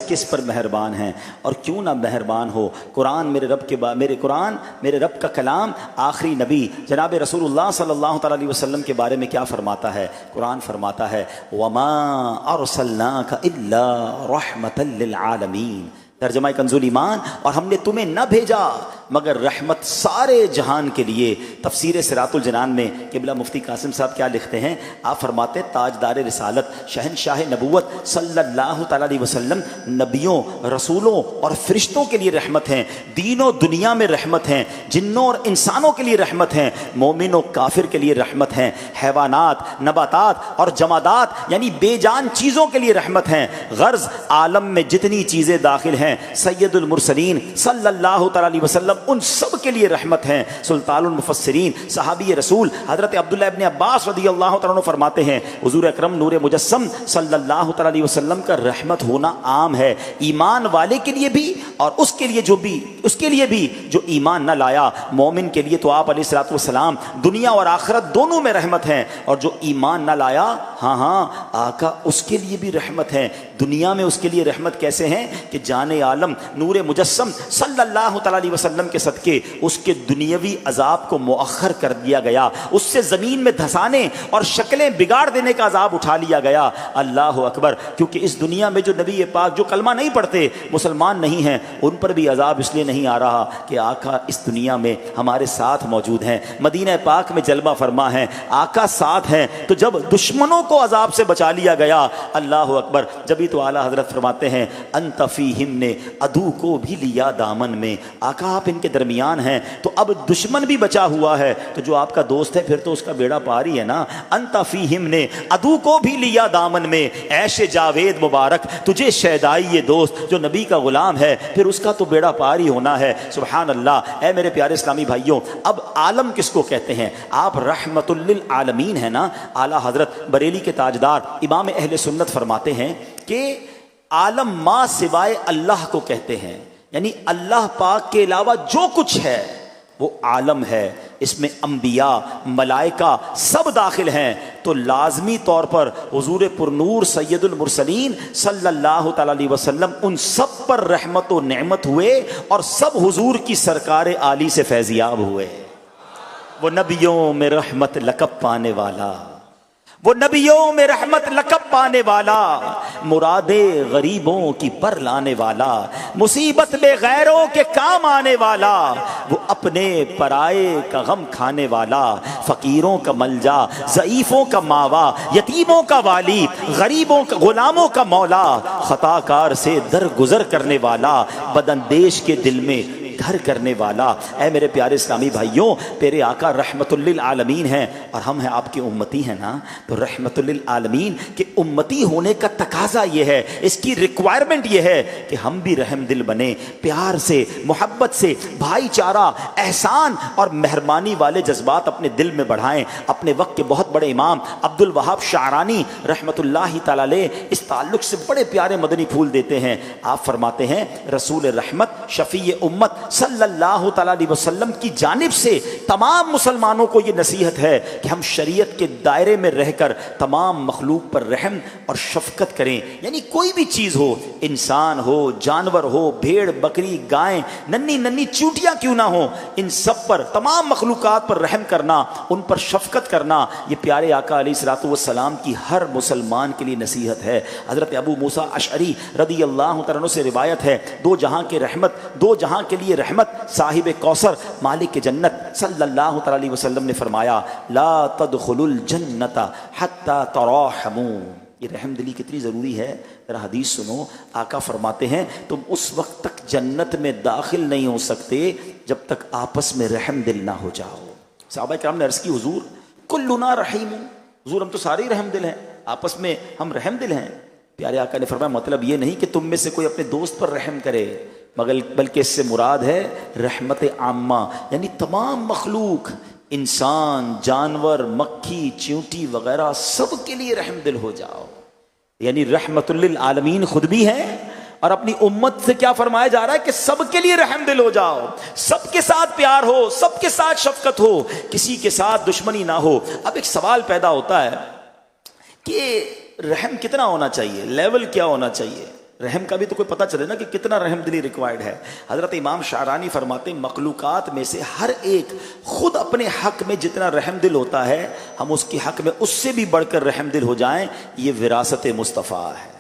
کس پر مہربان ہیں اور کیوں نہ مہربان ہو۔ قرآن میرے رب کا کلام، آخری نبی جناب رسول اللہ صلی اللہ تعالی علیہ وسلم کے بارے میں کیا فرماتا ہے؟ قرآن فرماتا ہے وَمَا أَرْسَلْنَاكَ إِلَّا رَحْمَةً لِّلْعَالَمِينَ، ترجمہ کنز ایمان، اور ہم نے تمہیں نہ بھیجا مگر رحمت سارے جہان کے لیے۔ تفسیر صراط الجنان میں قبلہ مفتی قاسم صاحب کیا لکھتے ہیں؟ آپ فرماتے تاجدار رسالت شہنشاہ نبوت صلی اللہ تعالی علیہ وسلم نبیوں، رسولوں اور فرشتوں کے لیے رحمت ہیں، دین و دنیا میں رحمت ہیں، جنوں اور انسانوں کے لیے رحمت ہیں، مومن و کافر کے لیے رحمت ہیں، حیوانات، نباتات اور جمادات یعنی بے جان چیزوں کے لیے رحمت ہیں۔ غرض عالم میں جتنی چیزیں داخل ہیں سید المرسلین صلی اللہ تعالی علیہ وسلم ان سب کے لیے رحمت ہیں۔ سلطان المفسرین صحابی رسول حضرت عبداللہ ابن عباس رضی اللہ تعالیٰ عنہ فرماتے ہیں حضور اکرم نور مجسم صلی اللہ تعالی علیہ وسلم کا رحمت ہونا عام ہے، ایمان والے کے لیے بھی اور اس کے لیے بھی جو ایمان نہ لایا۔ مومن کے لیے تو آپ علیہ الصلوۃ والسلام دنیا اور آخرت دونوں میں رحمت ہیں، اور جو ایمان نہ لایا ہاں آقا اس کے لیے بھی رحمت ہے۔ دنیا میں اس کے لیے رحمت کیسے ہیں کہ جان عالم نور مجسم صلی اللہ تعالی علیہ وسلم کے صدقے اس کے دنیاوی عذاب کو مؤخر کر دیا گیا، اس سے زمین میں دھسانے اور شکلیں بگاڑ دینے کا عذاب اٹھا لیا گیا۔ اللہ اکبر، کیونکہ اس دنیا میں جو نبی پاک جو کلمہ نہیں پڑھتے، مسلمان نہیں ہیں، ان پر بھی عذاب اس لیے نہیں آ رہا کہ آقا اس دنیا میں ہمارے ساتھ موجود ہیں، مدینہ پاک میں جلوہ فرما ہیں، آقا ساتھ ہیں۔ تو جب دشمنوں کو عذاب سے بچا لیا گیا، اللہ اکبر، جبھی تو اعلیٰ حضرت فرماتے ہیں انت فیہم نے عدو کو بھی لیا دامن میں، آقا آپ ان کے درمیان ہیں تو اب دشمن بھی بچا ہوا ہے، تو جو آپ کا دوست ہے پھر تو اس کا بیڑا پار ہی ہے نا۔ انت فیہم نے عدو کو بھی لیا دامن میں، عیش جاوید مبارک تجھے شیدائی یہ دوست جو نبی کا غلام ہے، پھر اس کا تو بیڑا پار ہی ہونا ہے۔ سبحان اللہ۔ اے میرے پیارے اسلامی بھائیوں، اب عالم کس کو کہتے ہیں؟ آپ رحمت للعالمین ہیں نا۔ اعلیٰ حضرت بریلی کے تاجدار امام اہل سنت فرماتے ہیں کہ عالم ما سوائے اللہ کو کہتے ہیں، یعنی اللہ پاک کے علاوہ جو کچھ ہے وہ عالم ہے، اس میں انبیاء، ملائکہ سب داخل ہیں۔ تو لازمی طور پر حضور پرنور سید المرسلین صلی اللہ تعالی علیہ وسلم ان سب پر رحمت و نعمت ہوئے، اور سب حضور کی سرکار عالی سے فیضیاب ہوئے۔ وہ نبیوں میں رحمت لقب پانے والا، وہ نبیوں میں رحمت لقب پانے والا، مرادیں غریبوں کی پر لانے والا، مصیبت میں غیروں کے کام آنے والا، وہ اپنے پرائے کا غم کھانے والا، فقیروں کا ملجا، ضعیفوں کا ماوا، یتیموں کا والی، غریبوں کا غلاموں کا مولا، خطا کار سے درگزر کرنے والا، بداندیش کے دل میں گھر کرنے والا۔ اے میرے پیارے اسلامی بھائیوں، پیارے آقا رحمت للعالمین ہیں، اور ہم ہیں آپ کی امتی ہیں نا، تو رحمت للعالمین کے امتی ہونے کا تقاضا یہ ہے، اس کی ریکوائرمنٹ یہ ہے کہ ہم بھی رحم دل بنیں، پیار سے، محبت سے، بھائی چارہ، احسان اور مہربانی والے جذبات اپنے دل میں بڑھائیں۔ اپنے وقت کے بہت بڑے امام عبد الوہاب شعرانی رحمت اللہ تعالی علیہ اس تعلق سے بڑے پیارے مدنی پھول دیتے ہیں۔ آپ فرماتے ہیں رسول رحمت شفیع امت صلی اللہ تعالی علیہ وسلم کی جانب سے تمام مسلمانوں کو یہ نصیحت ہے کہ ہم شریعت کے دائرے میں رہ کر تمام مخلوق پر رحم اور شفقت کریں، یعنی کوئی بھی چیز ہو، انسان ہو، جانور ہو، بھیڑ بکری گائیں، ننھی چونٹیاں کیوں نہ ہو، ان سب پر، تمام مخلوقات پر رحم کرنا، ان پر شفقت کرنا، یہ پیارے آقا علیہ الصلوۃ والسلام کی ہر مسلمان کے لیے نصیحت ہے۔ حضرت ابو موسیٰ اشعری رضی اللہ تعالیٰ عنہ سے روایت ہے، دو جہاں کے رحمت، دو جہاں کے لیے رحمت، صاحب کوثر مالک جنت صلی اللہ تعالی علیہ وسلم نے فرمایا لا تدخلوا الجنت حتی تراحموا۔ یہ رحم دلی کتنی ضروری ہے، ذرا حدیث سنو۔ آقا فرماتے ہیں تم اس وقت تک جنت میں داخل نہیں ہو سکتے جب تک آپس میں رحم دل نہ ہو جاؤ۔ صحابہ کرام نے عرض کی حضور کلنا رحیم، حضور ہم تو سارے ہی رحم دل ہیں، آپس میں ہم رحم دل ہیں۔ پیارے آقا نے فرمایا مطلب یہ نہیں کہ تم میں سے کوئی اپنے دوست پر رحم کرے، بلکہ اس سے مراد ہے رحمت عامہ، یعنی تمام مخلوق، انسان، جانور، مکھی، چیونٹی وغیرہ سب کے لیے رحم دل ہو جاؤ۔ یعنی رحمت للعالمین خود بھی ہیں، اور اپنی امت سے کیا فرمایا جا رہا ہے کہ سب کے لیے رحم دل ہو جاؤ، سب کے ساتھ پیار ہو، سب کے ساتھ شفقت ہو، کسی کے ساتھ دشمنی نہ ہو۔ اب ایک سوال پیدا ہوتا ہے کہ رحم کتنا ہونا چاہیے، لیول کیا ہونا چاہیے؟ رحم کا بھی تو کوئی پتہ چلے نا کہ کتنا رحم دلی ریکوائرڈ ہے. حضرت امام شعرانی فرماتے ہیں مخلوقات میں سے ہر ایک خود اپنے حق میں جتنا رحم دل ہوتا ہے ہم اس کے حق میں اس سے بھی بڑھ کر رحم دل ہو جائیں. یہ وراثت مصطفیٰ ہے.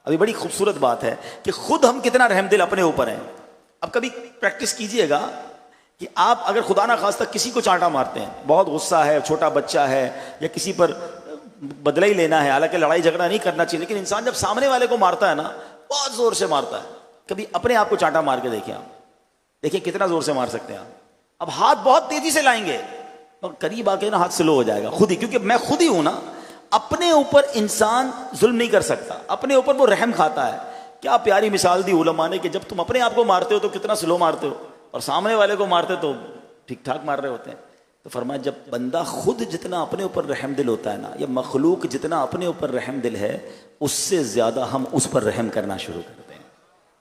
ابھی بڑی خوبصورت بات ہے کہ خود ہم کتنا رحم دل اپنے اوپر ہیں. اب کبھی پریکٹس کیجئے گا کہ آپ اگر خدا نہ خواستہ کسی کو چانٹا مارتے ہیں, بہت غصہ ہے, چھوٹا بچہ ہے, یا کسی پر بدلہ ہی لینا ہے, حالانکہ لڑائی جھگڑا نہیں کرنا چاہیے, لیکن انسان جب سامنے والے کو مارتا ہے نا بہت زور سے مارتا ہے. کبھی اپنے آپ کو چانٹا مار کے دیکھیں, آپ دیکھیں کتنا زور سے مار سکتے ہیں آپ. اب ہاتھ بہت تیزی سے لائیں گے اور قریب آ کے نا ہاتھ سلو ہو جائے گا خود ہی, کیونکہ میں خود ہی ہوں نا. اپنے اوپر انسان ظلم نہیں کر سکتا, اپنے اوپر وہ رحم کھاتا ہے. کیا پیاری مثال دی علماء نے کہ جب تم اپنے آپ کو مارتے ہو تو کتنا سلو مارتے ہو, اور سامنے والے کو مارتے تو ٹھیک ٹھاک مار رہے ہوتے ہیں. تو فرمایا جب بندہ خود جتنا اپنے اوپر رحم دل ہوتا ہے نا, یا مخلوق جتنا اپنے اوپر رحم دل ہے, اس سے زیادہ ہم اس پر رحم کرنا شروع کرتے ہیں.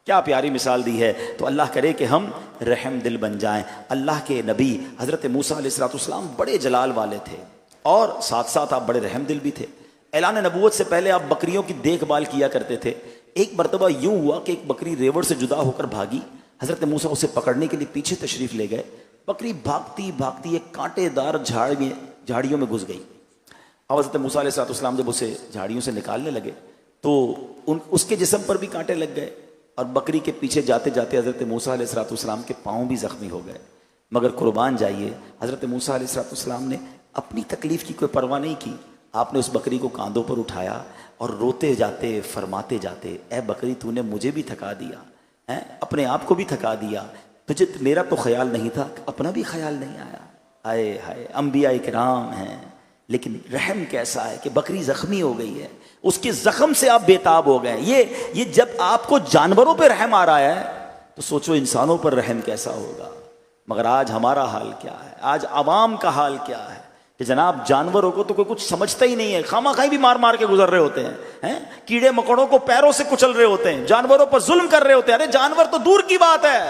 کیا پیاری مثال دی ہے. تو اللہ کرے کہ ہم رحم دل بن جائیں. اللہ کے نبی حضرت موسیٰ علیہ السلام بڑے جلال والے تھے, اور ساتھ ساتھ آپ بڑے رحم دل بھی تھے. اعلان نبوت سے پہلے آپ بکریوں کی دیکھ بھال کیا کرتے تھے. ایک مرتبہ یوں ہوا کہ ایک بکری ریوڑ سے جدا ہو کر بھاگی. حضرت موسیٰ اسے پکڑنے کے لیے پیچھے تشریف لے گئے. بکری بھاگتی بھاگتی ایک کانٹے دار جھاڑیوں میں گھس گئی. اور حضرت موسیٰ علیہ السلام جب اسے جھاڑیوں سے نکالنے لگے تو اس کے جسم پر بھی کانٹے لگ گئے, اور بکری کے پیچھے جاتے جاتے حضرت موسیٰ علیہ السلام کے پاؤں بھی زخمی ہو گئے. مگر قربان جائیے, حضرت موسیٰ علیہ السلام نے اپنی تکلیف کی کوئی پرواہ نہیں کی. آپ نے اس بکری کو کاندھوں پر اٹھایا اور روتے جاتے فرماتے جاتے, اے بکری تو نے مجھے بھی تھکا دیا, اپنے آپ کو بھی تھکا دیا, تجھے میرا تو خیال نہیں تھا, اپنا بھی خیال نہیں آیا. آئے ہائے, انبیاء کرام ہیں, لیکن رحم کیسا ہے کہ بکری زخمی ہو گئی ہے, اس کے زخم سے آپ بےتاب ہو گئے. یہ جب آپ کو جانوروں پہ رحم آ رہا ہے تو سوچو انسانوں پر رحم کیسا ہوگا. مگر آج ہمارا حال کیا ہے, آج عوام کا حال کیا ہے کہ جناب جانوروں کو تو کوئی کچھ سمجھتا ہی نہیں ہے, خواہ خواہ بھی مار مار کے گزر رہے ہوتے ہیں, کیڑے مکوڑوں کو پیروں سے کچل رہے ہوتے ہیں, جانوروں پر ظلم کر رہے ہوتے ہیں. ارے جانور تو دور کی بات ہے,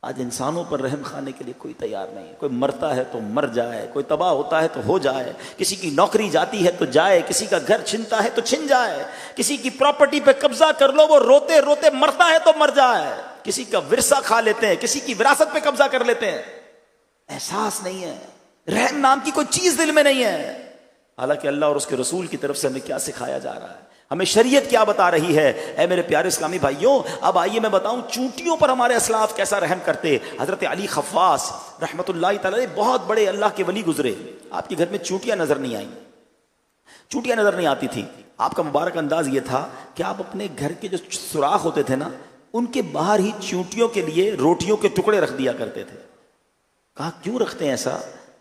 آج انسانوں پر رحم کھانے کے لیے کوئی تیار نہیں. کوئی مرتا ہے تو مر جائے, کوئی تباہ ہوتا ہے تو ہو جائے, کسی کی نوکری جاتی ہے تو جائے, کسی کا گھر چھنتا ہے تو چھن جائے, کسی کی پراپرٹی پہ قبضہ کر لو وہ روتے روتے مرتا ہے تو مر جائے, کسی کا ورثہ کھا لیتے ہیں, کسی کی وراثت پہ قبضہ کر لیتے ہیں. احساس نہیں ہے, رحم نام کی کوئی چیز دل میں نہیں ہے. حالانکہ اللہ اور اس کے رسول کی طرف سے ہمیں کیا سکھایا جا رہا ہے, ہمیں شریعت کیا بتا رہی ہے. اے میرے پیارے اسلامی بھائیوں, اب آئیے میں بتاؤں چونٹیوں پر ہمارے اسلاف کیسا رحم کرتے. حضرت علی خفاس رحمت اللہ تعالی بہت بڑے اللہ کے ولی گزرے. آپ کے گھر میں چونٹیاں نظر نہیں آئیں, چونٹیاں نظر نہیں آتی تھی. آپ کا مبارک انداز یہ تھا کہ آپ اپنے گھر کے جو سوراخ ہوتے تھے نا, ان کے باہر ہی چونٹیوں کے لیے روٹیوں کے ٹکڑے رکھ دیا کرتے تھے. کہا کیوں رکھتے ہیں ایسا؟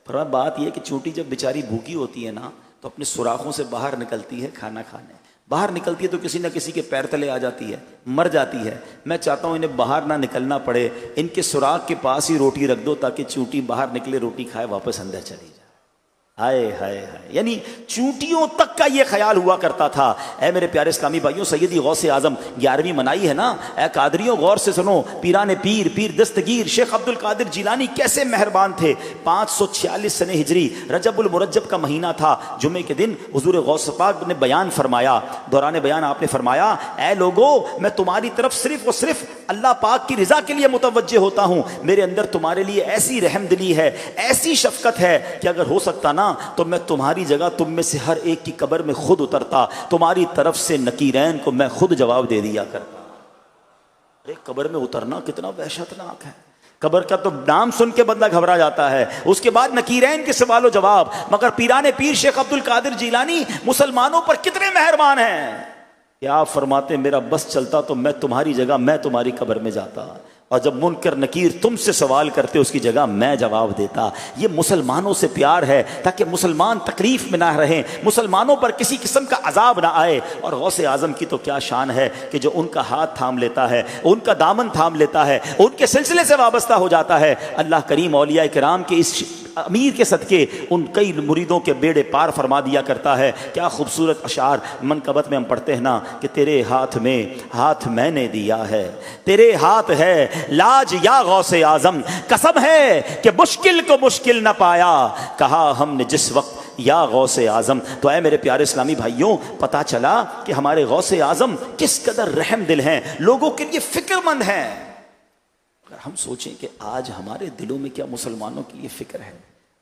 پر بات یہ کہ چونٹی جب بیچاری بھوکی ہوتی ہے نا تو اپنے سوراخوں سے باہر نکلتی ہے کھانا کھانے, باہر نکلتی ہے تو کسی نہ کسی کے پیر تلے آ جاتی ہے, مر جاتی ہے. میں چاہتا ہوں انہیں باہر نہ نکلنا پڑے, ان کے سوراخ کے پاس ہی روٹی رکھ دو تاکہ چونٹی باہر نکلے, روٹی کھائے, واپس اندر چلی جائے. ہائے ہائے ہائے, یعنی چونٹیوں تک کا یہ خیال ہوا کرتا تھا. اے میرے پیارے اسلامی بھائیوں, سیدی غوث اعظم 11ویں منائی ہے نا, اے قادریوں غور سے سنو, پیران پیر پیر دستگیر شیخ عبد القادر جیلانی کیسے مہربان تھے. 546 سنہ ہجری رجب المرجب کا مہینہ تھا, جمعے کے دن حضور غوث پاک نے بیان فرمایا. دوران بیان آپ نے فرمایا, اے لوگو میں تمہاری طرف صرف اور صرف اللہ پاک کی رضا کے لیے متوجہ ہوتا ہوں. میرے اندر تمہارے لیے ایسی رحم دلی ہے, ایسی شفقت ہے کہ اگر ہو سکتا نا تو میں تمہاری جگہ تم میں سے ہر ایک کی قبر میں خود اترتا, تمہاری طرف سے نکیرین کو میں خود جواب دے دیا کرتا. ارے قبر میں اترنا کتنا وحشتناک ہے, قبر کا تو نام سن کے بندہ گھبرا جاتا ہے, اس کے بعد نکیرین کے سوال و جواب. مگر پیران پیر شیخ عبد القادر جیلانی مسلمانوں پر کتنے مہربان ہیں کہ آپ فرماتے میرا بس چلتا تو میں تمہاری جگہ میں تمہاری قبر میں جاتا, اور جب منکر نکیر تم سے سوال کرتے اس کی جگہ میں جواب دیتا. یہ مسلمانوں سے پیار ہے تاکہ مسلمان تکلیف میں نہ رہیں, مسلمانوں پر کسی قسم کا عذاب نہ آئے. اور غوث اعظم کی تو کیا شان ہے کہ جو ان کا ہاتھ تھام لیتا ہے, ان کا دامن تھام لیتا ہے, ان کے سلسلے سے وابستہ ہو جاتا ہے. اللہ کریم اولیاء کرام کے اس امیر کے صدقے ان کئی مریدوں کے بیڑے پار فرما دیا کرتا ہے. کیا خوبصورت اشعار منقبت میں ہم پڑھتے ہیں نا کہ تیرے ہاتھ میں ہاتھ میں نے دیا ہے, تیرے ہاتھ ہے لاج یا غوث اعظم, قسم ہے کہ مشکل کو مشکل نہ پایا, کہا ہم نے جس وقت یا غوث اعظم۔ تو اے میرے پیارے اسلامی بھائیوں، پتہ چلا کہ ہمارے غوث اعظم کس قدر رحم دل ہیں، لوگوں کے لیے فکر مند ہیں۔ اگر ہم سوچیں کہ آج ہمارے دلوں میں کیا مسلمانوں کے لیے فکر ہے،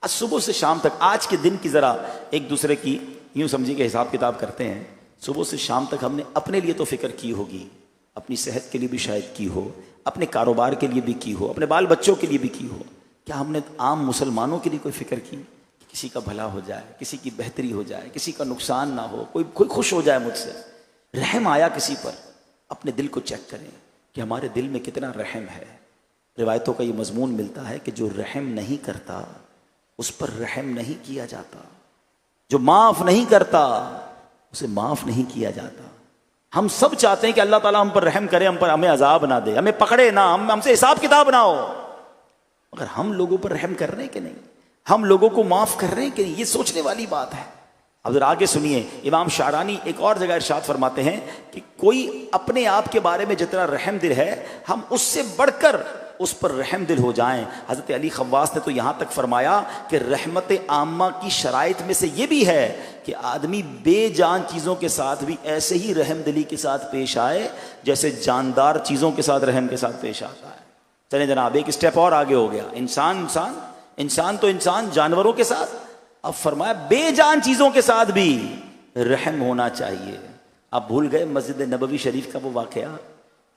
آج صبح سے شام تک، آج کے دن کی ذرا ایک دوسرے کی یوں سمجھیں کہ حساب کتاب کرتے ہیں، صبح سے شام تک ہم نے اپنے لیے تو فکر کی ہوگی، اپنی صحت کے لیے بھی شاید کی ہو، اپنے کاروبار کے لیے بھی کی ہو، اپنے بال بچوں کے لیے بھی کی ہو۔ کیا ہم نے عام مسلمانوں کے لیے کوئی فکر کی کہ کسی کا بھلا ہو جائے، کسی کی بہتری ہو جائے، کسی کا نقصان نہ ہو، کوئی خوش ہو جائے مجھ سے؟ رحم آیا کسی پر؟ اپنے دل کو چیک کریں کہ ہمارے دل میں کتنا رحم ہے۔ روایتوں کا یہ مضمون ملتا ہے کہ جو رحم نہیں کرتا اس پر رحم نہیں کیا جاتا، جو معاف نہیں کرتا اسے معاف نہیں کیا جاتا۔ ہم سب چاہتے ہیں کہ اللہ تعالیٰ ہم پر رحم کرے، ہمیں عذاب نہ دے، ہمیں پکڑے نہ، ہم سے حساب کتاب نہ ہو، مگر ہم لوگوں پر رحم کر رہے ہیں کہ نہیں؟ ہم لوگوں کو معاف کر رہے ہیں کہ نہیں؟ یہ سوچنے والی بات ہے۔ اب ذرا آگے سنیے، امام شعرانی ایک اور جگہ ارشاد فرماتے ہیں کہ کوئی اپنے آپ کے بارے میں جتنا رحم دل ہے، ہم اس سے بڑھ کر اس پر رحم دل ہو جائیں۔ حضرت علی خواص نے تو یہاں تک فرمایا کہ رحمت عامہ کی شرائط میں سے یہ بھی ہے کہ آدمی بے جان چیزوں کے ساتھ بھی ایسے ہی رحم دلی کے ساتھ پیش آئے جیسے جاندار چیزوں کے ساتھ رحم کے ساتھ پیش آتا ہے۔ چلیں جناب ایک اسٹیپ اور آگے ہو گیا، انسان تو انسان، جانوروں کے ساتھ، اب فرمایا بے جان چیزوں کے ساتھ بھی رحم ہونا چاہیے۔ آپ بھول گئے مسجد نبوی شریف کا وہ واقعہ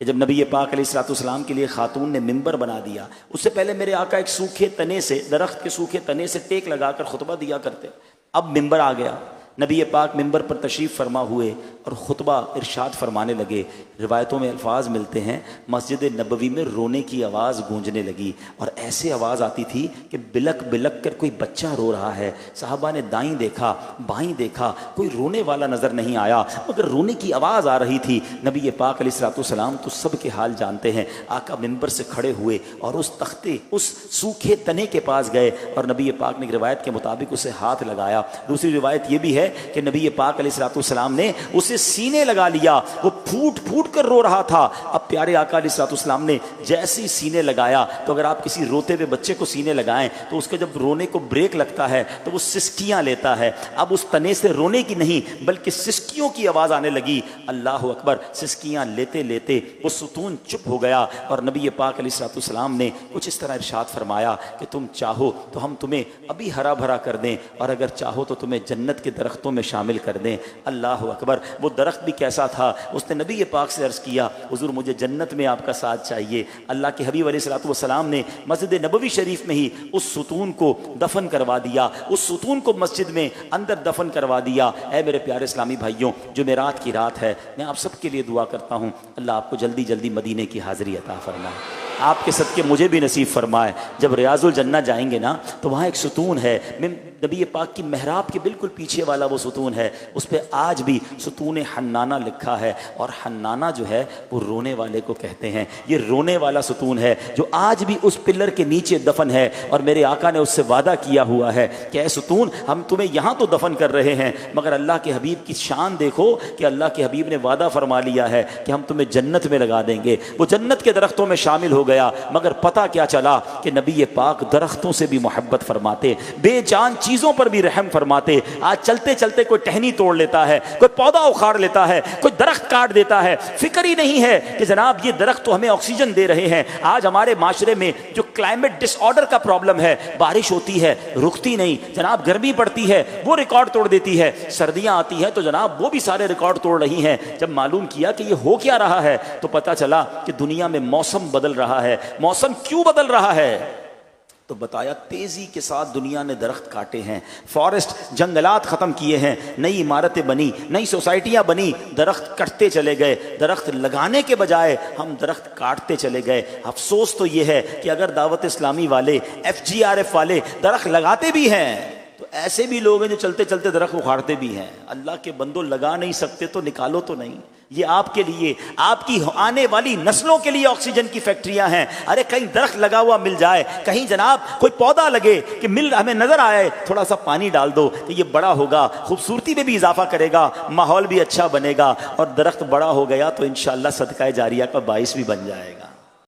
کہ جب نبی پاک علیہ الصلوۃ والسلام کے لیے خاتون نے ممبر بنا دیا، اس سے پہلے میرے آقا ایک سوکھے تنے سے، درخت کے سوکھے تنے سے ٹیک لگا کر خطبہ دیا کرتے، اب ممبر آ گیا، نبی پاک ممبر پر تشریف فرما ہوئے اور خطبہ ارشاد فرمانے لگے۔ روایتوں میں الفاظ ملتے ہیں مسجد نبوی میں رونے کی آواز گونجنے لگی، اور ایسے آواز آتی تھی کہ بلک بلک کر کوئی بچہ رو رہا ہے۔ صحابہ نے دائیں دیکھا، بائیں دیکھا، کوئی رونے والا نظر نہیں آیا، مگر رونے کی آواز آ رہی تھی۔ نبی پاک علیہ الصلوۃ والسلام تو سب کے حال جانتے ہیں، آقا ممبر سے کھڑے ہوئے اور اس تختے، اس سوکھے تنے کے پاس گئے اور نبی پاک نے ایک روایت کے مطابق اسے ہاتھ لگایا۔ دوسری روایت یہ بھی ہے کہ نبی پاک علیہ الصلوۃ والسلام نے اسے سینے لگا لیا، وہ پھوٹ پھوٹ کر رو رہا تھا۔ اب پیارے آقا علیہ الصلوۃ والسلام نے جیسے ہی سینے لگایا، تو اگر آپ کسی روتے ہوئے بچے کو سینے لگائیں تو اس کے جب رونے کو بریک لگتا ہے تو وہ سسکیاں لیتا ہے۔ اب اس تنے سے رونے کی نہیں بلکہ سسکیوں کی آواز آنے لگی۔ اللہ اکبر، سسکیاں لیتے لیتے وہ ستون چپ ہو گیا اور نبی پاک علیہ الصلوۃ والسلام نے کچھ اس طرح ارشاد فرمایا کہ تم چاہو تو ہم تمہیں ابھی ہرا بھرا کر دیں، اور اگر چاہو تو تمہیں جنت کے درختوں میں شامل کر دیں۔ اللہ اکبر، وہ درخت بھی کیسا تھا؟ اس نے نبی پاک سے عرض کیا حضور مجھے جنت میں آپ کا ساتھ چاہیے۔ اللہ کے حبیب علیہ الصلوۃ والسلام نے مسجد نبوی شریف میں ہی اس ستون کو دفن کروا دیا، اس ستون کو مسجد میں اندر دفن کروا دیا۔ اے میرے پیارے اسلامی بھائیوں، جمعرات کی رات ہے، میں آپ سب کے لیے دعا کرتا ہوں اللہ آپ کو جلدی جلدی مدینے کی حاضری عطا فرمائے، آپ کے صدقے مجھے بھی نصیب فرمائے۔ جب ریاض الجنہ جائیں گے نا تو وہاں ایک ستون ہے، نبی پاک کی محراب کے بالکل پیچھے والا وہ ستون ہے، اس پہ آج بھی ستون حنانہ لکھا ہے، اور حنانہ جو ہے وہ رونے والے کو کہتے ہیں۔ یہ رونے والا ستون ہے جو آج بھی اس پلر کے نیچے دفن ہے، اور میرے آقا نے اس سے وعدہ کیا ہوا ہے کہ اے ستون ہم تمہیں یہاں تو دفن کر رہے ہیں، مگر اللہ کے حبیب کی شان دیکھو کہ اللہ کے حبیب نے وعدہ فرما لیا ہے کہ ہم تمہیں جنت میں لگا دیں گے۔ وہ جنت کے درختوں میں شامل ہو گیا، مگر پتہ کیا چلا کہ نبی پاک درختوں سے بھی محبت فرماتے، بے جان چیزوں پر بھی رحم فرماتے۔ آج چلتے چلتے کوئی ٹہنی توڑ لیتا ہے، کوئی پودا اکھاڑ لیتا ہے، کوئی درخت کاٹ دیتا ہے، فکر ہی نہیں ہے کہ جناب یہ درخت تو ہمیں آکسیجن دے رہے ہیں۔ آج ہمارے معاشرے میں جو کلائمیٹ ڈس آرڈر کا پرابلم ہے، بارش ہوتی ہے رکتی نہیں جناب، گرمی پڑتی ہے وہ ریکارڈ توڑ دیتی ہے، سردیاں آتی ہیں تو جناب وہ بھی سارے ریکارڈ توڑ رہی ہیں۔ جب معلوم کیا کہ یہ ہو کیا رہا ہے تو پتہ چلا کہ دنیا میں موسم بدل رہا ہے۔ موسم کیوں بدل رہا ہے؟ تو بتایا تیزی کے ساتھ دنیا نے درخت کاٹے ہیں، فارسٹ جنگلات ختم کیے ہیں، نئی عمارتیں بنی، نئی سوسائٹیاں بنی، درخت کٹتے چلے گئے، درخت لگانے کے بجائے ہم درخت کاٹتے چلے گئے۔ افسوس تو یہ ہے کہ اگر دعوت اسلامی والے، FGRF والے درخت لگاتے بھی ہیں تو ایسے بھی لوگ ہیں جو چلتے چلتے درخت اکھاڑتے بھی ہیں۔ اللہ کے بندوں، لگا نہیں سکتے تو نکالو تو نہیں، یہ آپ کے لیے، آپ کی آنے والی نسلوں کے لیے آکسیجن کی فیکٹریاں ہیں۔ ارے کہیں درخت لگا ہوا مل جائے، کہیں جناب کوئی پودا لگے کہ ہمیں نظر آئے، تھوڑا سا پانی ڈال دو کہ یہ بڑا ہوگا، خوبصورتی میں بھی اضافہ کرے گا، ماحول بھی اچھا بنے گا، اور درخت بڑا ہو گیا تو انشاءاللہ صدقہ جاریہ کا باعث بھی بن جائے گا۔